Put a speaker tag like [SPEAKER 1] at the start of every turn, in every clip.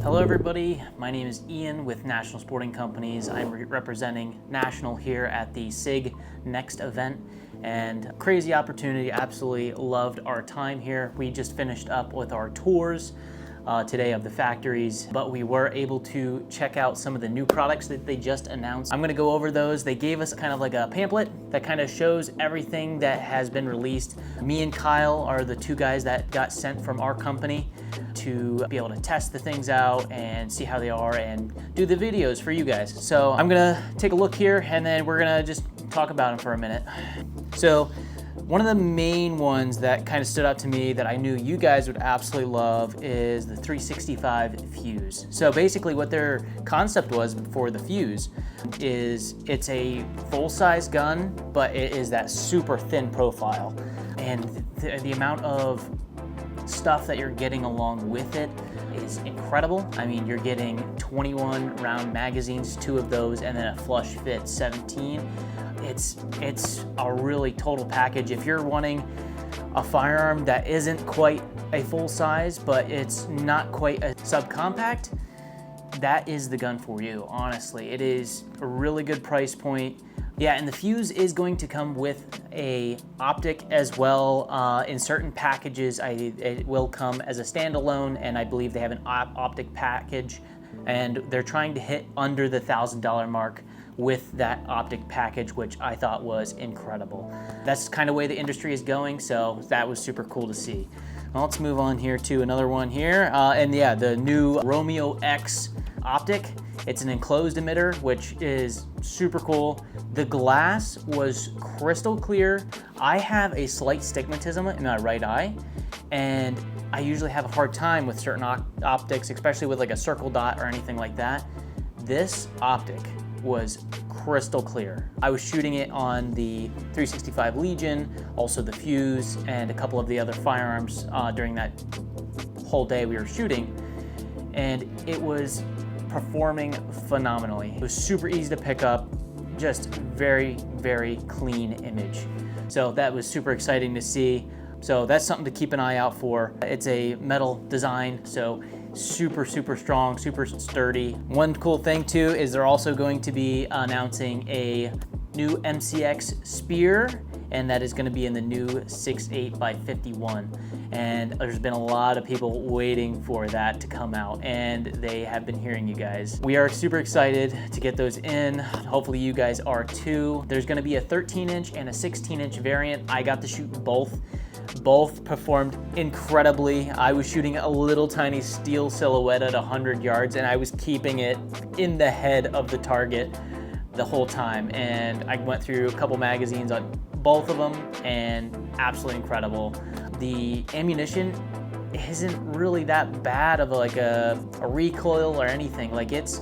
[SPEAKER 1] Hello everybody, my name is Ian with National Sporting Companies. I'm representing National here at the Sig NEXT event, and crazy opportunity. Absolutely loved our time here. We just finished up with our tours today of the factories, but we were able to check out some of the new products that they just announced. I'm gonna go over those. They gave us kind of like a pamphlet that kind of shows everything that has been released. Me and Kyle are the two guys that got sent from our company to be able to test the things out and see how they are and do the videos for you guys. So I'm gonna take a look here and then we're gonna just talk about them for a minute. So one of the main ones that kind of stood out to me that I knew you guys would absolutely love is the 365 Fuse. So basically what their concept was for the Fuse is it's a full-size gun, but it is that super thin profile. And the amount of stuff that you're getting along with it is incredible. I mean, you're getting 21 round magazines, 2 of those, and then a flush fit 17. It's a really total package. If you're wanting a firearm that isn't quite a full size, but it's not quite a subcompact, that is the gun for you, honestly. It is a really good price point. Yeah, and the Fuse is going to come with a optic as well. In certain packages, it will come as a standalone, and I believe they have an optic package, and they're trying to hit under the $1,000 mark with that optic package, which I thought was incredible. That's kind of the way the industry is going, so that was super cool to see. Well, let's move on here to another one here. And yeah, the new Romeo X optic. It's an enclosed emitter, which is super cool. The glass was crystal clear. I have a slight stigmatism in my right eye, and I usually have a hard time with certain optics, especially with like a circle dot or anything like that. This optic was crystal clear. I was shooting it on the 365 Legion, also the Fuse, and a couple of the other firearms during that whole day we were shooting, and it was performing phenomenally. It was super easy to pick up, just very, very clean image. So that was super exciting to see. So that's something to keep an eye out for. It's a metal design, so super, super strong, super sturdy. One cool thing too is they're also going to be announcing a new MCX spear, and that is going to be in the new 6.8x51. And there's been a lot of people waiting for that to come out, and they have been hearing you guys. We are super excited to get those in. Hopefully you guys are too. There's going to be a 13-inch and a 16-inch variant. I got to shoot both. Both performed incredibly. I was shooting a little tiny steel silhouette at 100 yards, and I was keeping it in the head of the target the whole time. And I went through a couple magazines on both of them, and absolutely incredible. The ammunition isn't really that bad of a recoil or anything. Like it's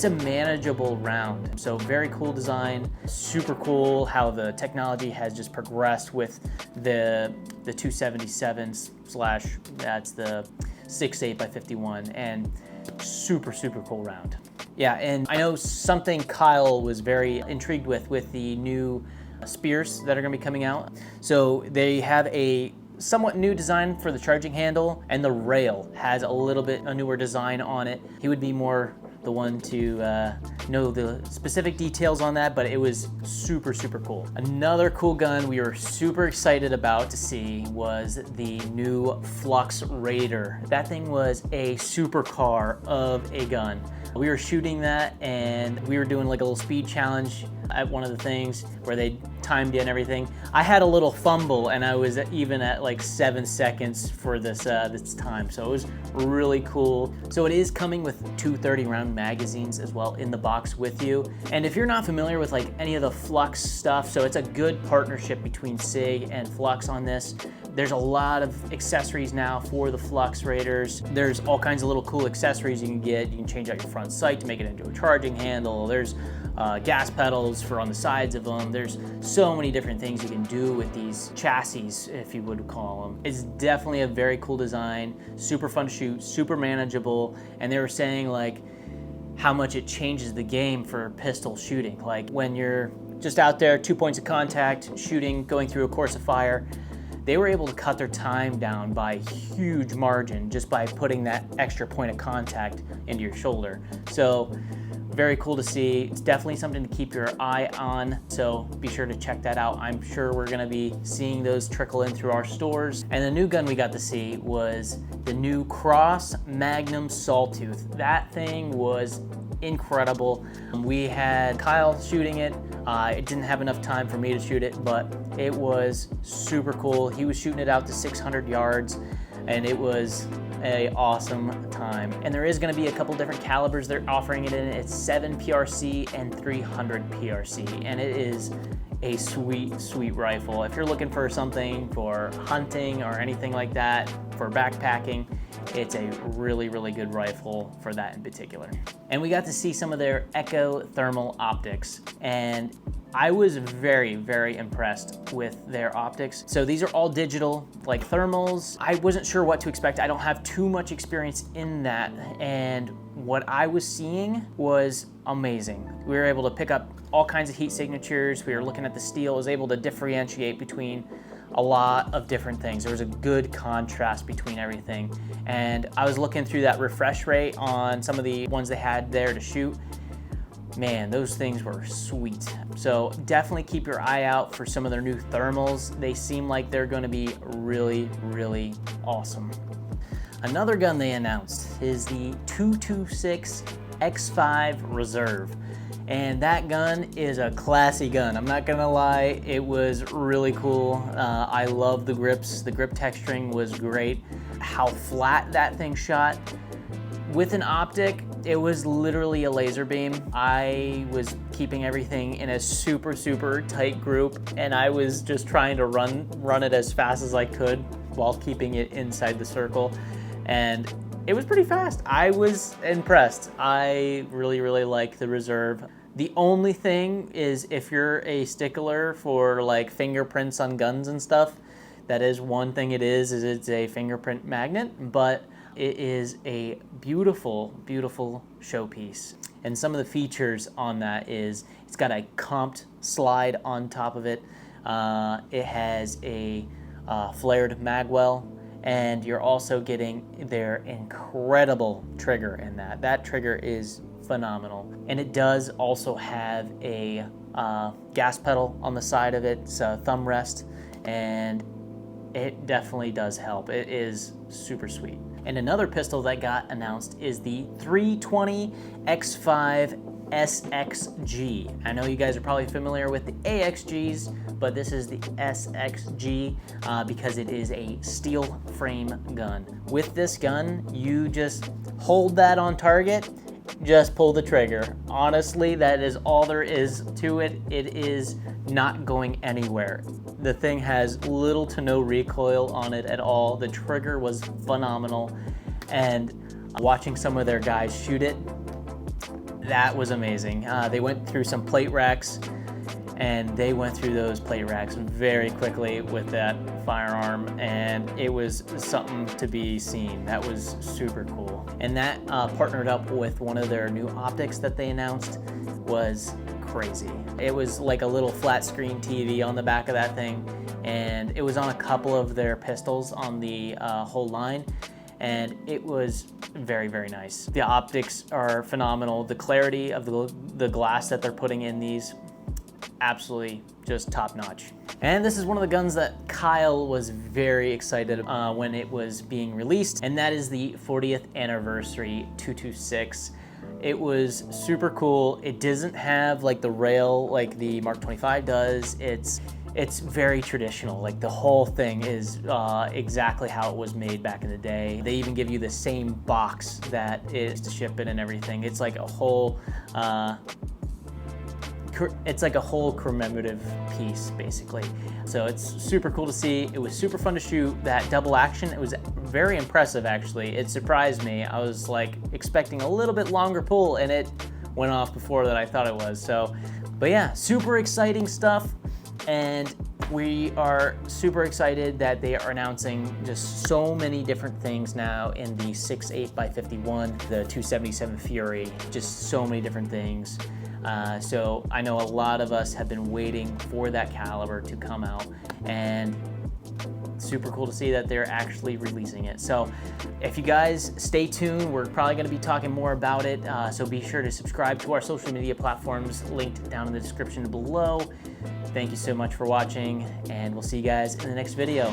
[SPEAKER 1] a manageable round. So very cool design, super cool how the technology has just progressed with the 277 / that's the 6.8x51, and super, super cool round. Yeah, and I know something Kyle was very intrigued with the new spears that are gonna be coming out. So they have a somewhat new design for the charging handle, and the rail has a little bit a newer design on it. He would be more the one to know the specific details on that, but it was super, super cool. Another cool gun we were super excited about to see was the new Flux Raider. That thing was a supercar of a gun. We were shooting that, and we were doing like a little speed challenge at one of the things where they timed in everything. I had a little fumble, and I was even at like 7 seconds for this time, so it was really cool. So it is coming with 2 30-round magazines as well in the box with you. And if you're not familiar with like any of the Flux stuff, so it's a good partnership between Sig and Flux on this. There's a lot of accessories now for the Flux Raiders. There's all kinds of little cool accessories you can get. You can change out your front sight to make it into a charging handle. There's gas pedals for on the sides of them. There's so many different things you can do with these chassis, if you would call them. It's definitely a very cool design, super fun to shoot, super manageable, and they were saying like how much it changes the game for pistol shooting. Like when you're just out there, 2 points of contact, shooting, going through a course of fire, they were able to cut their time down by a huge margin just by putting that extra point of contact into your shoulder. So very cool to see. It's definitely something to keep your eye on, so be sure to check that out. I'm sure we're gonna be seeing those trickle in through our stores. And the new gun we got to see was the new Cross Magnum Sawtooth. That thing was incredible. We had Kyle shooting it. It didn't have enough time for me to shoot it, but it was super cool. He was shooting it out to 600 yards, and it was an awesome time. And there is going to be a couple different calibers they're offering it in. It's 7 PRC and 300 PRC, and it is a sweet, sweet rifle. If you're looking for something for hunting or anything like that, for backpacking, it's a really, really good rifle for that in particular. And we got to see some of their Echo thermal optics, and I was very, very impressed with their optics. So these are all digital, like thermals. I wasn't sure what to expect. I don't have too much experience in that, and what I was seeing was amazing. We were able to pick up all kinds of heat signatures. We were looking at the steel. I was able to differentiate between a lot of different things. There was a good contrast between everything. And I was looking through that refresh rate on some of the ones they had there to shoot. Man, those things were sweet. So definitely keep your eye out for some of their new thermals. They seem like they're gonna be really, really awesome. Another gun they announced is the 226 X5 Reserve. And that gun is a classy gun. I'm not gonna lie, it was really cool. I love the grips. The grip texturing was great. How flat that thing shot. With an optic, it was literally a laser beam. I was keeping everything in a super, super tight group, and I was just trying to run it as fast as I could while keeping it inside the circle. And it was pretty fast. I was impressed. I really, really like the Reserve. The only thing is, if you're a stickler for like fingerprints on guns and stuff, that is one thing it is it's a fingerprint magnet, but it is a beautiful, beautiful showpiece. And some of the features on that is it's got a comped slide on top of it. It has a flared magwell, and you're also getting their incredible trigger in that. That trigger is phenomenal. And it does also have a gas pedal on the side of it. It's a thumb rest, and it definitely does help. It is super sweet. And another pistol that got announced is the 320 X5 SXG. I know you guys are probably familiar with the AXGs, but this is the SXG because it is a steel frame gun. With this gun, you just hold that on target, just pull the trigger. Honestly, that is all there is to it. It is not going anywhere. The thing has little to no recoil on it at all. The trigger was phenomenal, and watching some of their guys shoot it, that was amazing. They went through some plate racks, and they went through those plate racks very quickly with that firearm, and it was something to be seen. That was super cool. And that partnered up with one of their new optics that they announced was crazy. It was like a little flat screen TV on the back of that thing, and it was on a couple of their pistols on the whole line, and it was very, very nice. The optics are phenomenal. The clarity of the glass that they're putting in these, absolutely just top notch. And this is one of the guns that Kyle was very excited when it was being released, and that is the 40th anniversary 226. It was super cool. It doesn't have like the rail like the Mark 25 does. It's very traditional. Like the whole thing is exactly how it was made back in the day. They even give you the same box that is to ship it and everything. It's like a whole commemorative piece, basically. So it's super cool to see. It was super fun to shoot. That double action, it was very impressive, actually. It surprised me. I was like expecting a little bit longer pull, and it went off before that I thought it was. So, but yeah, super exciting stuff. And we are super excited that they are announcing just so many different things now in the 6.8x51, the 277 Fury, just so many different things. So I know a lot of us have been waiting for that caliber to come out, and super cool to see that they're actually releasing it. So if you guys stay tuned, we're probably going to be talking more about it. So be sure to subscribe to our social media platforms linked down in the description below. Thank you so much for watching, and we'll see you guys in the next video.